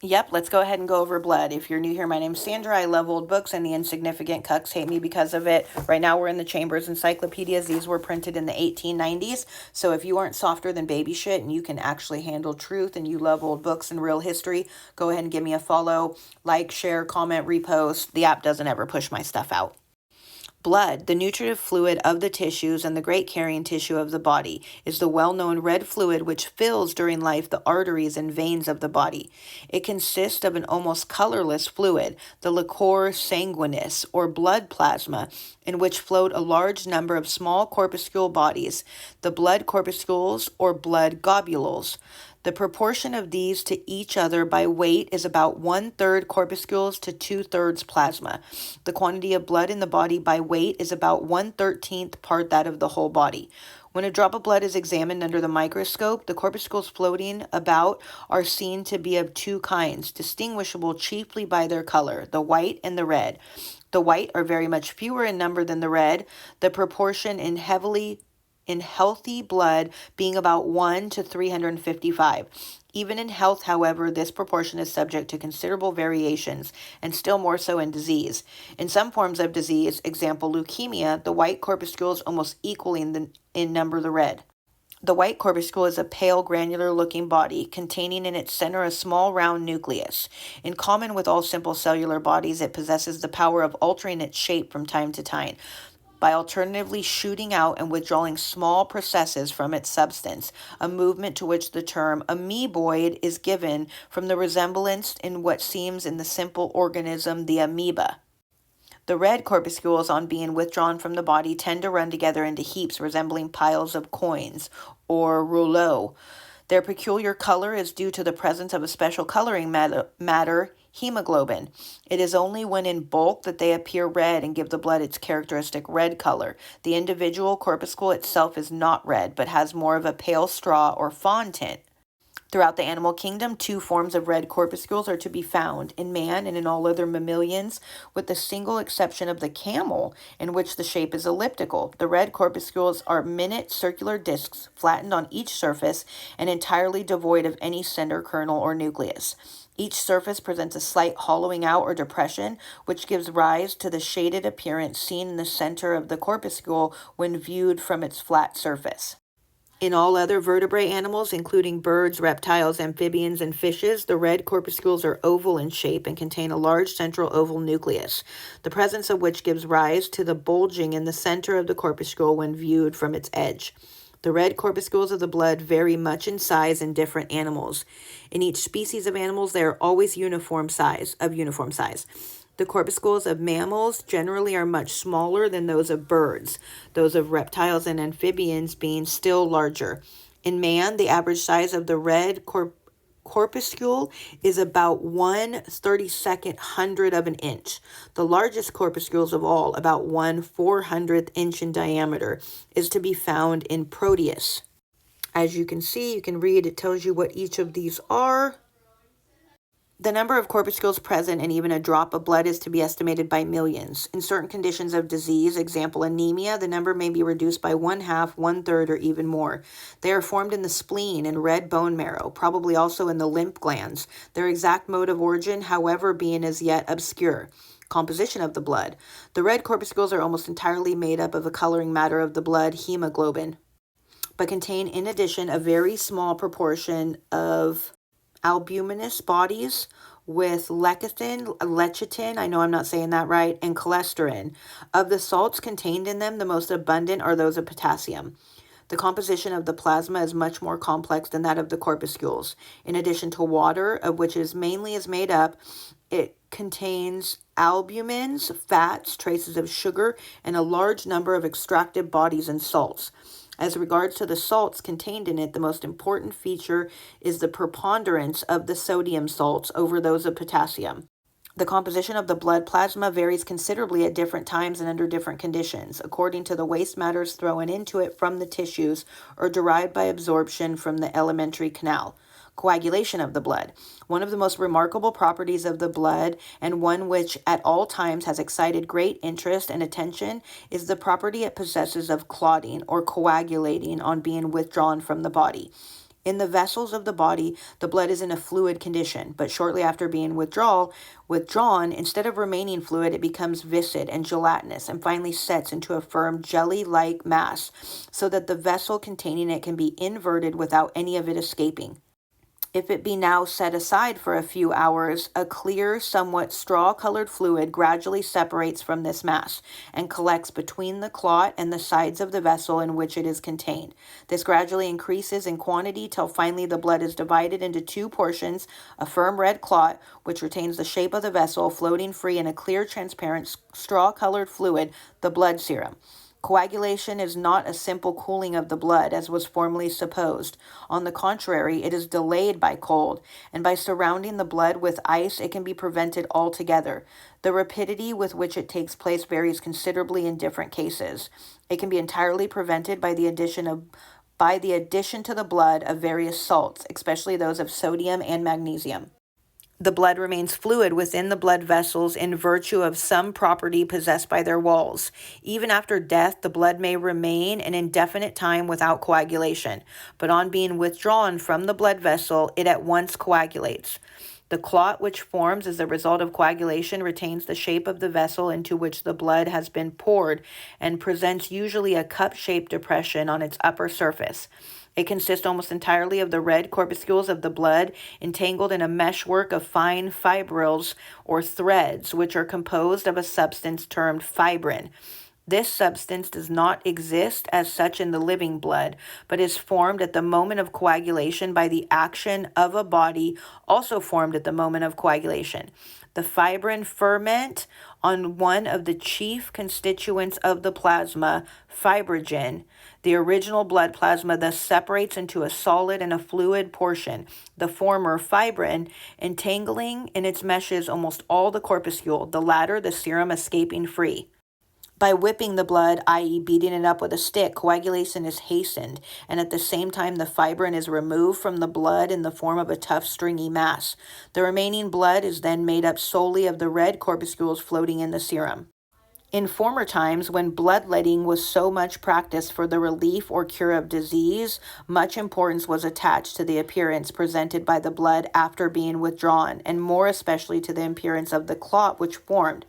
Yep, let's go ahead and go over blood. If you're new here, my name's Sandra. I love old books, and the insignificant cucks hate me because of it. Right now, we're in the Chambers Encyclopedias. These were printed in the 1890s. So if you aren't softer than baby shit and you can actually handle truth and you love old books and real history, go ahead and give me a follow, like, share, comment, repost. The app doesn't ever push my stuff out. Blood, the nutritive fluid of the tissues and the great carrying tissue of the body, is the well-known red fluid which fills during life the arteries and veins of the body. It consists of an almost colorless fluid, the liquor sanguinis, or blood plasma, in which float a large number of small corpuscle bodies, the blood corpuscles or blood globules. The proportion of these to each other by weight is about 1/3 corpuscles to 2/3 plasma. The quantity of blood in the body by weight is about 1/13th part that of the whole body. When a drop of blood is examined under the microscope, the corpuscles floating about are seen to be of two kinds, distinguishable chiefly by their color, the white and the red. The white are very much fewer in number than the red, the proportion in healthy blood being about 1 to 355. Even in health, however, this proportion is subject to considerable variations, and still more so in disease. In some forms of disease, example leukemia, the white corpuscles almost equaling in number the red. The white corpuscle is a pale, granular-looking body containing in its center a small, round nucleus. In common with all simple cellular bodies, it possesses the power of altering its shape from time to time, by alternatively shooting out and withdrawing small processes from its substance, a movement to which the term amoeboid is given from the resemblance in what seems in the simple organism the amoeba. The red corpuscles, on being withdrawn from the body, tend to run together into heaps resembling piles of coins, or rouleaux. Their peculiar color is due to the presence of a special coloring matter, hemoglobin. It is only when in bulk that they appear red and give the blood its characteristic red color. The individual corpuscle itself is not red, but has more of a pale straw or fawn tint. Throughout the animal kingdom, two forms of red corpuscles are to be found, in man and in all other mammalians, with the single exception of the camel, in which the shape is elliptical. The red corpuscles are minute circular discs, flattened on each surface and entirely devoid of any center kernel or nucleus. Each surface presents a slight hollowing out or depression, which gives rise to the shaded appearance seen in the center of the corpuscle when viewed from its flat surface. In all other vertebrate animals, including birds, reptiles, amphibians, and fishes, the red corpuscles are oval in shape and contain a large central oval nucleus, the presence of which gives rise to the bulging in the center of the corpuscle when viewed from its edge. The red corpuscles of the blood vary much in size in different animals. In each species of animals, they are always uniform size. The corpuscles of mammals generally are much smaller than those of birds, those of reptiles and amphibians being still larger. In man, the average size of the red corpuscle is about 1/32 hundredth of an inch. The largest corpuscles of all, about 1/400th inch in diameter, is to be found in Proteus. As you can see, you can read, it tells you what each of these are. The number of corpuscles present in even a drop of blood is to be estimated by millions. In certain conditions of disease, example anemia, the number may be reduced by 1/2, 1/3, or even more. They are formed in the spleen and red bone marrow, probably also in the lymph glands, their exact mode of origin, however, being as yet obscure. Composition of the blood. The red corpuscles are almost entirely made up of a coloring matter of the blood, hemoglobin, but contain in addition a very small proportion of albuminous bodies with lecithin, I know I'm not saying that right, and cholesterol. Of the salts contained in them, the most abundant are those of potassium. The composition of the plasma is much more complex than that of the corpuscles. In addition to water, of which it mainly is made up, it contains albumins, fats, traces of sugar, and a large number of extracted bodies and salts. As regards to the salts contained in it, the most important feature is the preponderance of the sodium salts over those of potassium. The composition of the blood plasma varies considerably at different times and under different conditions, according to the waste matters thrown into it from the tissues or derived by absorption from the alimentary canal. Coagulation of the blood. One of the most remarkable properties of the blood, and one which at all times has excited great interest and attention, is the property it possesses of clotting or coagulating on being withdrawn from the body. In the vessels of the body, the blood is in a fluid condition, but shortly after being withdrawn, instead of remaining fluid, it becomes viscid and gelatinous and finally sets into a firm jelly-like mass so that the vessel containing it can be inverted without any of it escaping. If it be now set aside for a few hours, a clear, somewhat straw-colored fluid gradually separates from this mass and collects between the clot and the sides of the vessel in which it is contained. This gradually increases in quantity till finally the blood is divided into two portions, a firm red clot, which retains the shape of the vessel, floating free in a clear, transparent, straw-colored fluid, the blood serum. Coagulation is not a simple cooling of the blood, as was formerly supposed. On the contrary, it is delayed by cold, and by surrounding the blood with ice, it can be prevented altogether. The rapidity with which it takes place varies considerably in different cases. It can be entirely prevented by the addition to the blood of various salts, especially those of sodium and magnesium. The blood remains fluid within the blood vessels in virtue of some property possessed by their walls. Even after death, the blood may remain an indefinite time without coagulation, but on being withdrawn from the blood vessel, it at once coagulates. The clot which forms as a result of coagulation retains the shape of the vessel into which the blood has been poured and presents usually a cup-shaped depression on its upper surface. It consists almost entirely of the red corpuscles of the blood entangled in a meshwork of fine fibrils or threads, which are composed of a substance termed fibrin. This substance does not exist as such in the living blood, but is formed at the moment of coagulation by the action of a body also formed at the moment of coagulation. The fibrin ferment on one of the chief constituents of the plasma, fibrinogen. The original blood plasma thus separates into a solid and a fluid portion, the former fibrin entangling in its meshes almost all the corpuscle, the latter the serum escaping free. By whipping the blood, i.e. beating it up with a stick, coagulation is hastened, and at the same time the fibrin is removed from the blood in the form of a tough, stringy mass. The remaining blood is then made up solely of the red corpuscles floating in the serum. In former times, when bloodletting was so much practiced for the relief or cure of disease, much importance was attached to the appearance presented by the blood after being withdrawn, and more especially to the appearance of the clot which formed.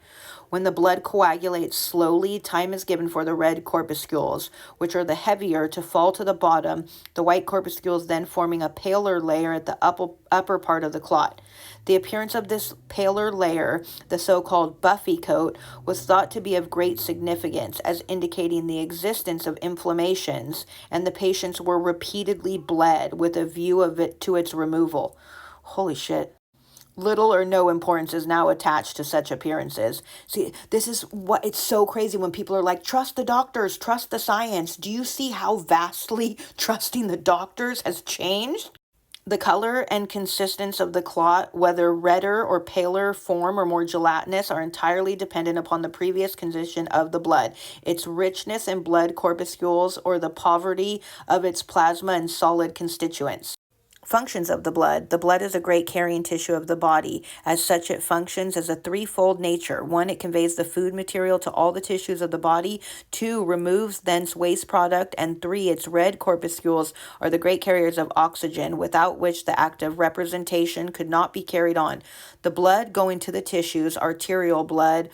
When the blood coagulates slowly, time is given for the red corpuscles, which are the heavier, to fall to the bottom, the white corpuscles then forming a paler layer at the upper part of the clot. The appearance of this paler layer, the so-called Buffy coat, was thought to be of great significance as indicating the existence of inflammations, and the patients were repeatedly bled with a view of it to its removal. Holy shit. Little or no importance is now attached to such appearances. See, this is what it's so crazy when people are like, trust the doctors, trust the science. Do you see how vastly trusting the doctors has changed? The color and consistence of the clot, whether redder or paler form or more gelatinous, are entirely dependent upon the previous condition of the blood, its richness in blood corpuscles, or the poverty of its plasma and solid constituents. Functions of the blood. The blood is a great carrying tissue of the body. As such, it functions as a threefold nature. 1, it conveys the food material to all the tissues of the body. 2, removes thence waste product. And 3, its red corpuscles are the great carriers of oxygen, without which the act of representation could not be carried on. The blood going to the tissues, arterial blood,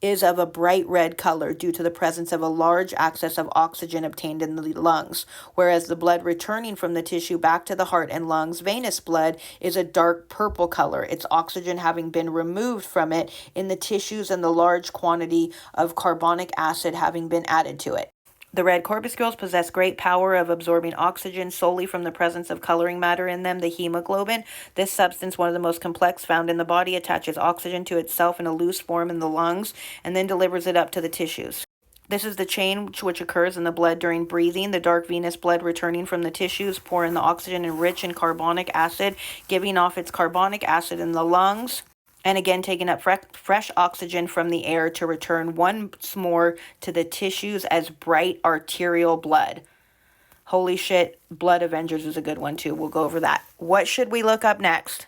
is of a bright red color due to the presence of a large access of oxygen obtained in the lungs, whereas the blood returning from the tissue back to the heart and lungs, venous blood, is a dark purple color, its oxygen having been removed from it in the tissues and the large quantity of carbonic acid having been added to it. The red corpuscles possess great power of absorbing oxygen solely from the presence of coloring matter in them, the hemoglobin. This substance, one of the most complex found in the body, attaches oxygen to itself in a loose form in the lungs and then delivers it up to the tissues. This is the change which occurs in the blood during breathing. The dark venous blood returning from the tissues pour in the oxygen enriched in carbonic acid, giving off its carbonic acid in the lungs, and again taking up fresh oxygen from the air to return once more to the tissues as bright arterial blood. Holy shit, Blood Avengers is a good one too. We'll go over that. What should we look up next?